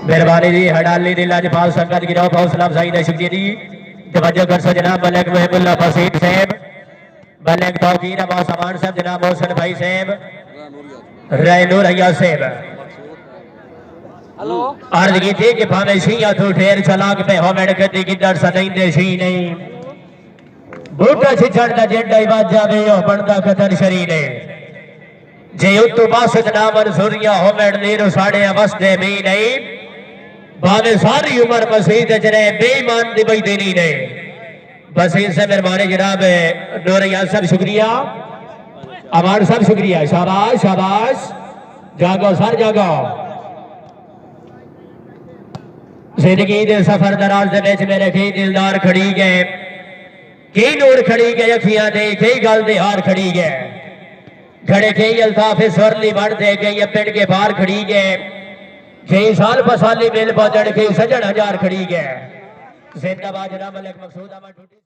मेहरबानी जी हड़ाली दी लाजपाल संगत गिरो बहुत सलाम साईं ने शुक्रिया जी तवज्जो कर सो जनाब मलिक महबुल्ला फसीद साहब मलिक तौकीर अब्बास अमान साहब जनाब मोहसन भाई साहब रैनूर अय्या साहब हेलो अर्ज की थी कि भावे शिया तो ठेर चलाक पे हो मेड गद्दी गिद्दड़ सदैंदे शी नहीं बूटा छिछड़ दा जेड़ा ही बाज जावे ओ बनदा खतर शरीर है जे उत्तु बासत ना मंसूरिया हो मेड नीरो साढ़े अवस्ते भी नहीं भावे सारी उम्र मसीद जरे बेईमान दी बई देनी ने बस इनसे मेहरबानी जनाब नूरिया साहब शुक्रिया अमान साहब शुक्रिया शाबाश शाबाश जागो सर जागो जिंदगी दे सफर दराज दे विच मेरे कई दिलदार खड़ी गए कई नूर खड़ी गए अखियां दे कई गल दे हार खड़ी गए घड़े कई अल्ताफ सुरली बन दे गई पिंड के बाहर खड़ी गए कई साल पसाली मिल बजड़ कई सजन हजार खड़ी गए जिंदाबाद जनाब मलिक मकसूद अहमद